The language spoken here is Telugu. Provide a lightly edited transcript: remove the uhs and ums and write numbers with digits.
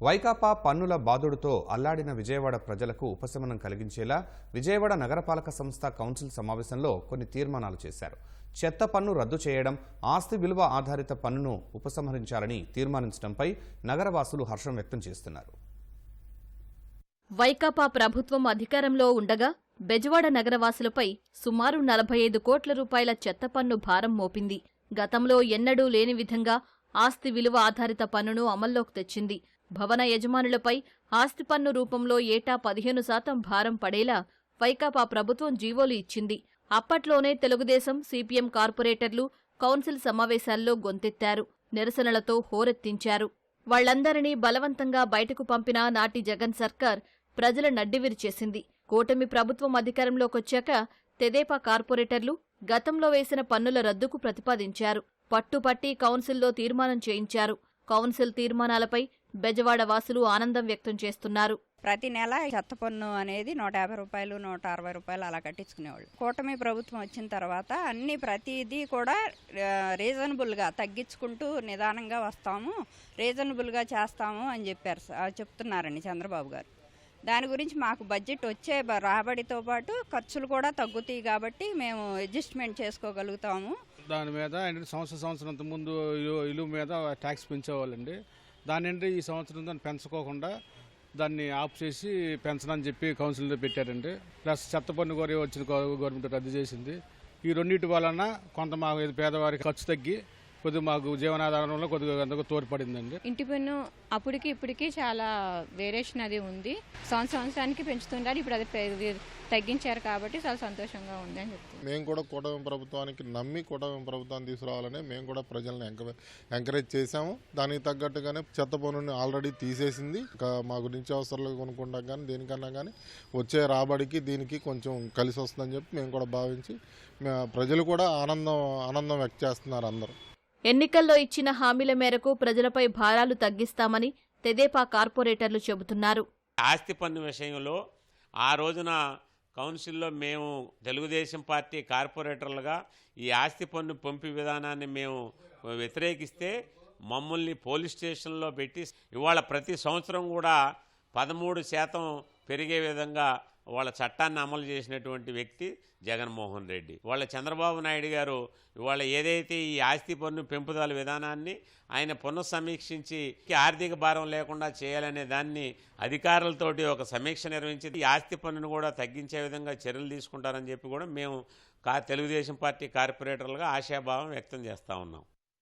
వైకాపా పన్నుల బాదుడుతో అల్లాడిన విజయవాడ ప్రజలకు ఉపశమనం కలిగించేలా విజయవాడ నగరపాలక సంస్థ కౌన్సిల్ సమావేశంలో కొన్ని తీర్మానాలు చేశారు. చెత్త పన్ను రద్దు చేయడం, ఆస్తి విలువ ఆధారిత పన్నును ఉపసంహరించాలని తీర్మానించడంపై నగరవాసులు హర్షం వ్యక్తం చేస్తున్నారు. వైకాపా ప్రభుత్వం అధికారంలో ఉండగా బెజవాడ నగరవాసులపై సుమారు 45 కోట్ల రూపాయల చెత్త పన్ను భారం మోపింది. గతంలో ఎన్నడూ లేని విధంగా ఆస్తి విలువ ఆధారిత పన్నును అమల్లోకి తెచ్చింది. భవన యజమానులపై ఆస్తి పన్ను రూపంలో ఏటా 15% భారం పడేలా వైకాపా ప్రభుత్వం జీవోలు ఇచ్చింది. అప్పట్లోనే తెలుగుదేశం, సిపిఎం కార్పొరేటర్లు కౌన్సిల్ సమావేశాల్లో గొంతెత్తారు. నిరసనలతో హోరెత్తించారు. వాళ్లందరినీ బలవంతంగా బయటకు పంపిన నాటి జగన్ సర్కార్ ప్రజల నడ్డివిరిచేసింది. కూటమి ప్రభుత్వం అధికారంలోకొచ్చాక తెదేపా కార్పొరేటర్లు గతంలో వేసిన పన్నుల రద్దుకు ప్రతిపాదించారు. పట్టుపట్టి కౌన్సిల్లో తీర్మానం చేయించారు. కౌన్సిల్ తీర్మానాలపై బెజవాడ వాసులు ఆనందం వ్యక్తం చేస్తున్నారు. ప్రతి నెల చెత్త పన్ను అనేది 150 రూపాయలు, 160 రూపాయలు అలా కట్టించుకునేవాళ్ళు. కూటమి ప్రభుత్వం వచ్చిన తర్వాత ప్రతిదీ కూడా రీజనబుల్గా తగ్గించుకుంటూ నిదానంగా వస్తాము, రీజనబుల్గా చేస్తాము అని చెప్తున్నారండి చంద్రబాబు గారు. దాని గురించి మాకు బడ్జెట్ వచ్చే రాబడితో పాటు ఖర్చులు కూడా తగ్గుతాయి కాబట్టి మేము అడ్జస్ట్మెంట్ చేసుకోగలుగుతాము. దాని మీద సంవత్సరం ముందు ఇల్లు మీద ట్యాక్స్ పెంచేవాళ్ళండి. దాని ఈ సంవత్సరం దాన్ని పెంచుకోకుండా దాన్ని ఆఫ్ చేసి పెంచనని చెప్పి కౌన్సిల్లో పెట్టారండి. ప్లస్ చెత్త పన్ను కూడా వచ్చిన గవర్నమెంట్ రద్దు చేసింది. ఈ రెండింటి వలన కొంత మాకు పేదవారికి ఖర్చు తగ్గి కొద్దిగా మాకు జీవనాధారంలో కొద్దిగా తోడ్పడిందండి. ఇంటి పన్ను అప్పటికి ఇప్పటికి చాలా వేరియేషన్ అది ఉంది. సంవత్సరానికి పెంచుతున్నారు. ఇప్పుడు అది తగ్గించారు కాబట్టి చాలా సంతోషంగా ఉంది అని చెప్తుంది. మేము కూడా కూటమి ప్రభుత్వానికి నమ్మి కూటమి ప్రభుత్వాన్ని తీసుకురావాలని మేము కూడా ప్రజల్ని ఎంకరేజ్ చేశాము. దానికి తగ్గట్టుగానే చెత్త పన్నుని ఆల్రెడీ తీసేసింది. మాకు నిత్యావసరాలు కొనుక్కుంటాం కానీ దేనికన్నా కానీ వచ్చే రాబడికి దీనికి కొంచెం కలిసి వస్తుందని చెప్పి మేము కూడా భావించి ప్రజలు కూడా ఆనందం వ్యక్తం చేస్తున్నారు అందరూ. ఎన్నికల్లో ఇచ్చిన హామీల మేరకు ప్రజలపై భారాలు తగ్గిస్తామని తెదేపా కార్పొరేటర్లు చెబుతున్నారు. ఆస్తి పన్ను విషయంలో ఆ రోజున కౌన్సిల్లో మేము తెలుగుదేశం పార్టీ కార్పొరేటర్లుగా ఈ ఆస్తి పన్ను పంపి విధానాన్ని మేము వ్యతిరేకిస్తే మమ్మల్ని పోలీస్ స్టేషన్లో పెట్టి ఇవాళ ప్రతి సంవత్సరం కూడా 13% పెరిగే విధంగా వాళ్ళ చట్టాన్ని అమలు చేసినటువంటి వ్యక్తి జగన్మోహన్ రెడ్డి. వాళ్ళ చంద్రబాబు నాయుడు గారు ఇవాళ ఏదైతే ఈ ఆస్తి పన్ను పెంపుదల విధానాన్ని ఆయన పునఃసమీక్షించి ఆర్థిక భారం లేకుండా చేయాలనే దాన్ని అధికారులతోటి ఒక సమీక్ష నిర్వహించి ఈ ఆస్తి పన్నును కూడా తగ్గించే విధంగా చర్యలు తీసుకుంటారని చెప్పి కూడా మేము తెలుగుదేశం పార్టీ కార్పొరేటర్లుగా ఆశాభావం వ్యక్తం చేస్తూ ఉన్నాం.